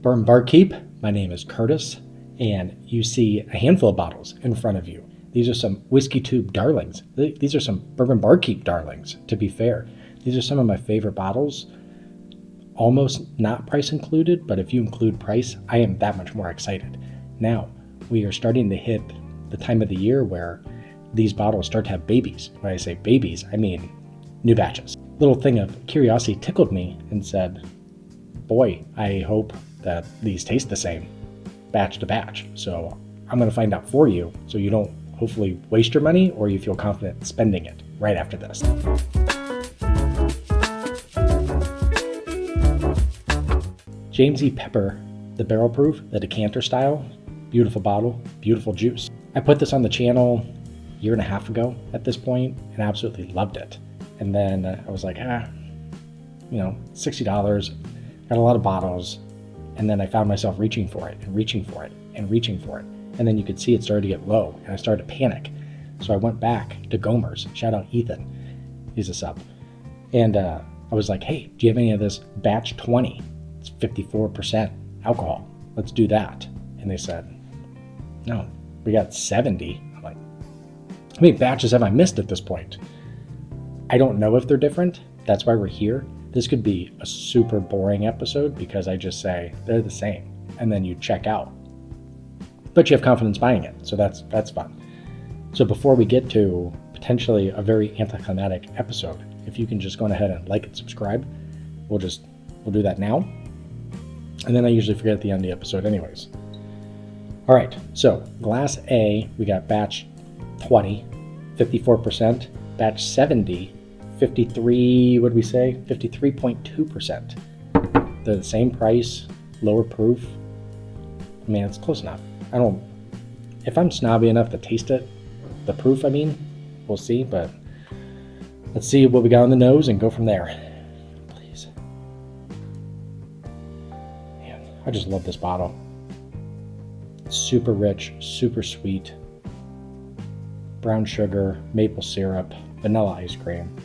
Bourbonbarkeep. My name is Curtis, and you see a handful of bottles in front of you. These are some whiskeytube darlings. These are some Bourbonbarkeep darlings, to be fair. These are some of my favorite bottles, almost not price included, but if you include price, I am that much more excited. Now, we are starting to hit the time of the year where these bottles start to have babies. When I say babies, I mean new batches. Little thing of curiosity tickled me and said, boy, I hope that these taste the same batch to batch. So I'm going to find out for you so you don't hopefully waste your money or you feel confident spending it right after this. James E. Pepper, the barrel proof, the decanter style, beautiful bottle, beautiful juice. I put this on the channel a year and a half ago at this point and absolutely loved it. And then I was like, $60, got a lot of bottles. And then I found myself reaching for it and reaching for it and reaching for it. And then you could see it started to get low and I started to panic. So I went back to Gomer's, shout out Ethan, he's a sub. And I was like, hey, do you have any of this batch 20? It's 54% alcohol. Let's do that. And they said, no, we got 70. I'm like, how many batches have I missed at this point? I don't know if they're different. That's why we're here. This could be a super boring episode because I just say they're the same and then you check out. But you have confidence buying it, so that's fun. So before we get to potentially a very anticlimactic episode, if you can just go ahead and like and subscribe, we'll do that now. And then I usually forget at the end of the episode anyways. All right, so glass A, we got batch 20, 54%, batch 70, 53, what did we say? 53.2%. They're the same price, lower proof. I mean, it's close enough. If I'm snobby enough to taste it, the proof, we'll see, but let's see what we got on the nose and go from there. Please. Man, I just love this bottle. It's super rich, super sweet. Brown sugar, maple syrup, vanilla ice cream.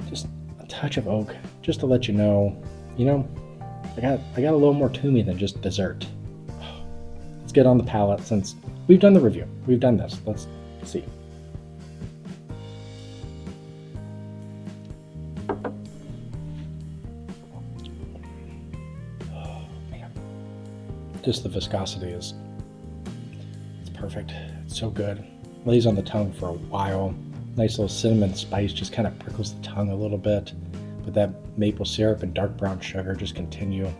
Just a touch of oak, just to let you know, I got a little more to me than just dessert. Let's get on the palate since we've done the review. We've done this. Let's see. Oh, man. Just the viscosity it's perfect. It's so good. Lays on the tongue for a while. Nice little cinnamon spice just kind of prickles the tongue a little bit. But that maple syrup and dark brown sugar just continue.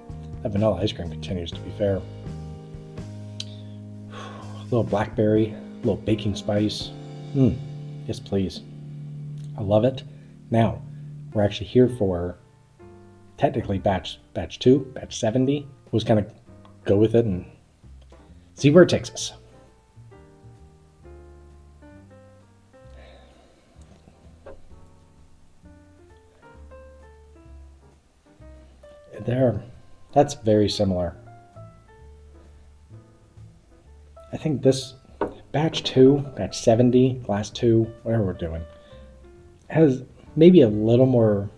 That vanilla ice cream continues, to be fair. A little blackberry, a little baking spice. Yes, please. I love it. Now, we're actually here for technically batch 2, batch 70. We'll just kind of go with it and see where it takes us. That's very similar. I think this batch 2, batch 70, glass 2, whatever we're doing, has maybe a little more,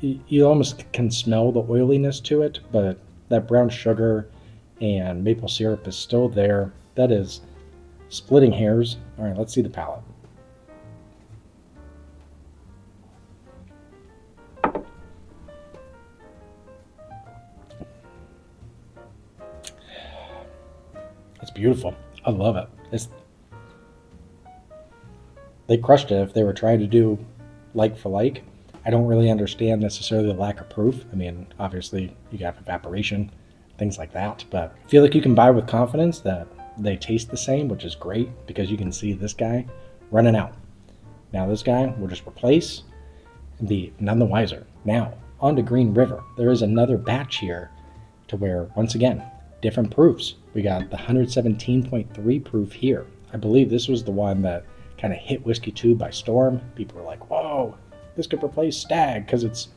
you almost can smell the oiliness to it, but that brown sugar and maple syrup is still there. That is splitting hairs. All right, let's see the palate. It's beautiful. I love it. They crushed it if they were trying to do like for like. I don't really understand necessarily the lack of proof. Obviously you have evaporation, things like that, but I feel like you can buy with confidence that they taste the same, which is great because you can see this guy running out. Now this guy we'll just replace and be none the wiser. Now on to Green River. There is another batch here to where, once again, different proofs. We got the 117.3 proof here. I believe this was the one that kind of hit WhiskeyTube by storm. People were like, whoa, this could replace Stag because it's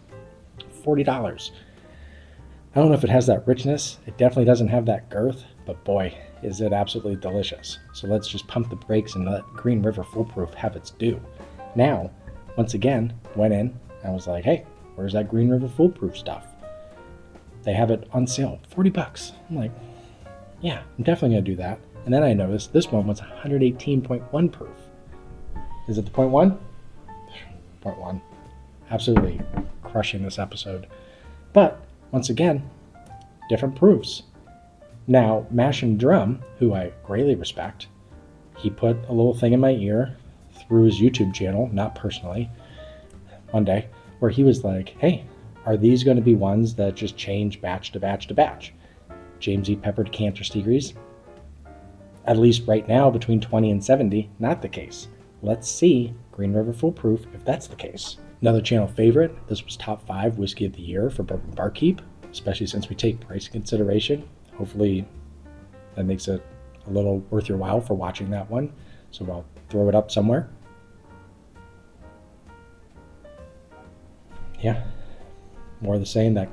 $40. I don't know if it has that richness. It definitely doesn't have that girth, but boy, is it absolutely delicious. So let's just pump the brakes and let Green River Foolproof have its due. Now, once again, went in and was like, hey, where's that Green River Foolproof stuff? they have it on sale, $40. I'm like, yeah, I'm definitely gonna do that. And then I noticed this one was 118.1 proof. Is it the 0.1? 0.1. Absolutely crushing this episode. But once again, different proofs. Now, Mash and Drum, who I greatly respect, he put a little thing in my ear through his YouTube channel, not personally, one day, where he was like, hey, are these going to be ones that just change batch to batch to batch? James E. Pepper decanter series, at least right now, between 20 and 70, not the case. Let's see Green River Foolproof if that's the case. Another channel favorite, this was top 5 whiskey of the year for Bourbonbarkeep, especially since we take price consideration. Hopefully that makes it a little worth your while for watching that one. So I'll throw it up somewhere. Yeah, more of the same. That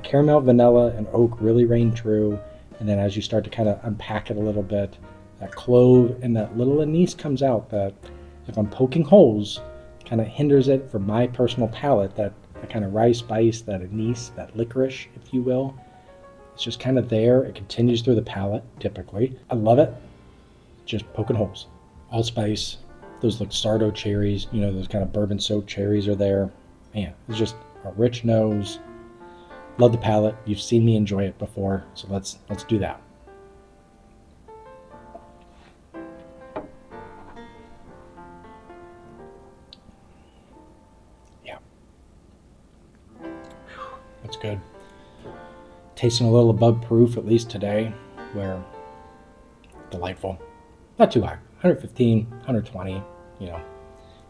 caramel, vanilla, and oak really reign true. And then as you start to kind of unpack it a little bit, that clove and that little anise comes out that, if I'm poking holes, kind of hinders it for my personal palate. That kind of rye spice, that anise, that licorice, if you will. It's just kind of there. It continues through the palate, typically. I love it. Just poking holes. Allspice, those Luxardo cherries, those kind of bourbon soaked cherries are there. Man, it's just a rich nose. Love the palate. You've seen me enjoy it before, so let's do that. Yeah. That's good. Tasting a little above proof, at least today, where delightful. Not too high. 115, 120,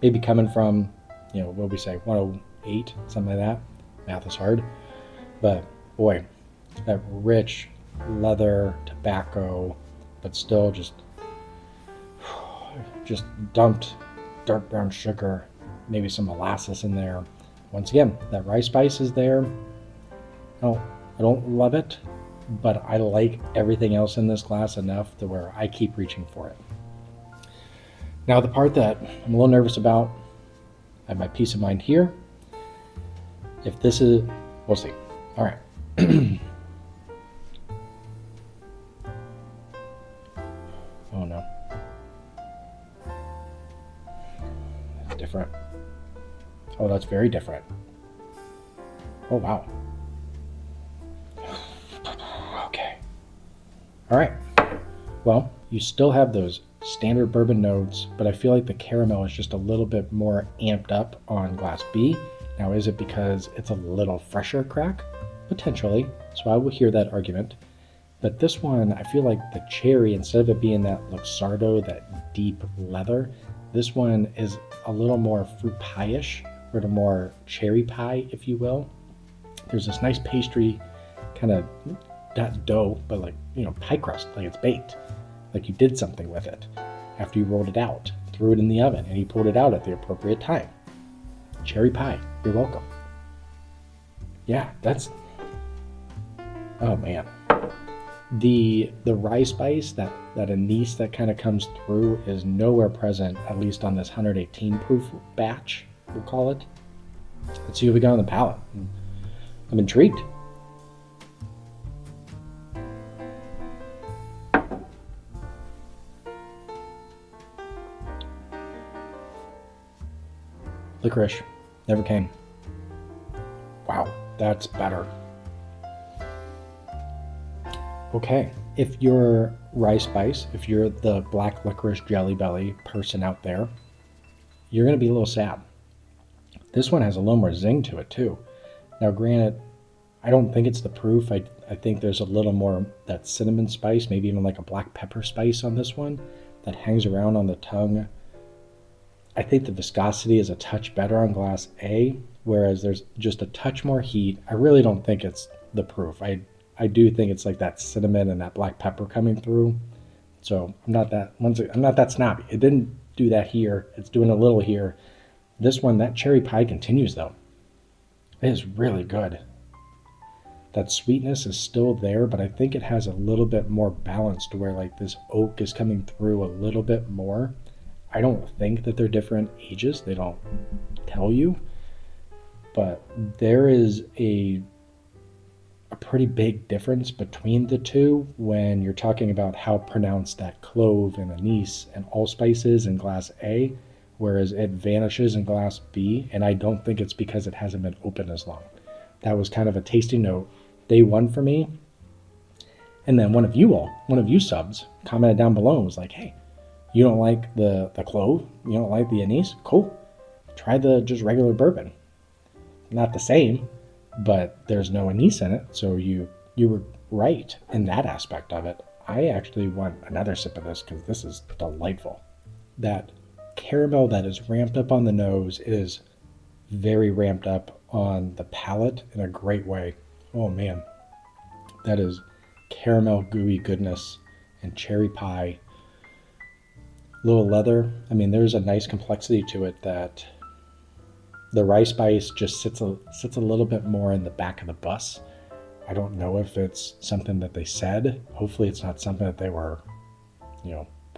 maybe coming from, what would we say, 108, something like that. Math is hard. But boy, that rich leather tobacco, but still just dumped dark brown sugar, maybe some molasses in there. Once again, that rye spice is there. No, I don't love it, but I like everything else in this glass enough to where I keep reaching for it. Now, the part that I'm a little nervous about, I have my peace of mind here. If this is, we'll see. All right. Oh no. That's different. Oh, that's very different. Oh, wow. Okay. All right. Well, you still have those standard bourbon notes, but I feel like the caramel is just a little bit more amped up on glass B. Now, is it because it's a little fresher crack? Potentially, so I will hear that argument. But this one, I feel like the cherry, instead of it being that Luxardo, that deep leather, this one is a little more fruit pie-ish, or a more cherry pie, if you will. There's this nice pastry, kind of, not dough, but like, pie crust, like it's baked. Like you did something with it after you rolled it out, threw it in the oven, and you pulled it out at the appropriate time. Cherry pie, you're welcome. Yeah, that's, oh man. The rye spice, that anise that kind of comes through is nowhere present, at least on this 118 proof batch, we'll call it. Let's see what we got on the palate. I'm intrigued. Licorice, never came. Wow, that's better. Okay, if you're rye spice, if you're the black licorice jelly belly person out there, you're going to be a little sad. This one has a little more zing to it too. Now granted, I don't think it's the proof. I think there's a little more that cinnamon spice, maybe even like a black pepper spice on this one that hangs around on the tongue. I think the viscosity is a touch better on glass A, whereas there's just a touch more heat. I really don't think it's the proof. I do think it's like that cinnamon and that black pepper coming through. So I'm not that snobby. It didn't do that here. It's doing a little here. This one, that cherry pie continues though. It is really good. That sweetness is still there, but I think it has a little bit more balance to where like this oak is coming through a little bit more. I don't think that they're different ages. They don't tell you, but there is a pretty big difference between the two when you're talking about how pronounced that clove and anise and allspice is in glass A, whereas it vanishes in glass B, and I don't think it's because it hasn't been open as long. That was kind of a tasting note day one for me. And then one of you subs commented down below and was like, hey, you don't like the clove? You don't like the anise? Cool. Try the just regular bourbon. Not the same, but there's no anise in it, so you were right in that aspect of it. I actually want another sip of this because this is delightful. That caramel that is ramped up on the nose is very ramped up on the palate in a great way. Oh man, that is caramel gooey goodness and cherry pie. Little leather. I mean, there's a nice complexity to it that the rye spice just sits a little bit more in the back of the bus. I don't know if it's something that they said. Hopefully it's not something that they were,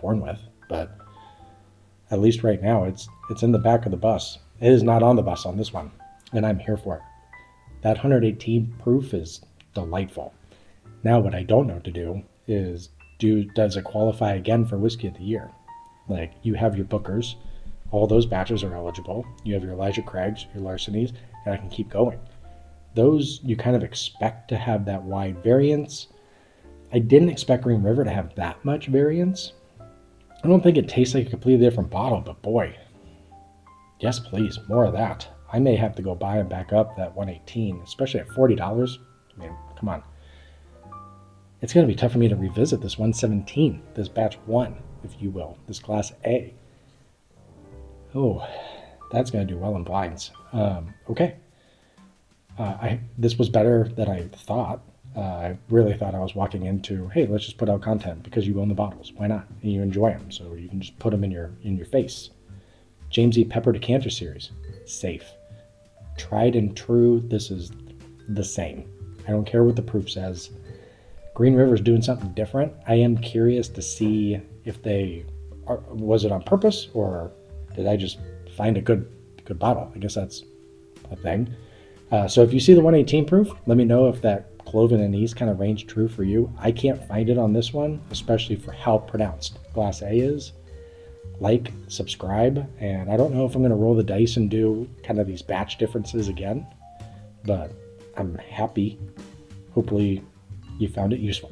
born with, but at least right now it's in the back of the bus. It is not on the bus on this one, and I'm here for it. That 118 proof is delightful. Now what I don't know what to do is, does it qualify again for Whiskey of the Year? Like, you have your Bookers, all those batches are eligible. You have your Elijah Craigs, your Larcenys, and I can keep going. Those you kind of expect to have that wide variance. I didn't expect Green River to have that much variance. I don't think it tastes like a completely different bottle, but boy, yes please, more of that. I may have to go buy and back up that 118, especially at $40. I mean, come on. It's going to be tough for me to revisit this 117, this batch 1, if you will, this class A. Oh, that's going to do well in blinds. Okay. This was better than I thought. I really thought I was walking into, hey, let's just put out content because you own the bottles. Why not? And you enjoy them, so you can just put them in your face. James E. Pepper Decanter Series, safe. Tried and true, this is the same. I don't care what the proof says. Green River is doing something different. I am curious to see if was it on purpose or did I just find a good bottle? I guess that's a thing. So if you see the 118 proof, let me know if that clove and anise kind of range true for you. I can't find it on this one, especially for how pronounced Glass A is. Like, subscribe, and I don't know if I'm going to roll the dice and do kind of these batch differences again, but I'm happy. Hopefully you found it useful.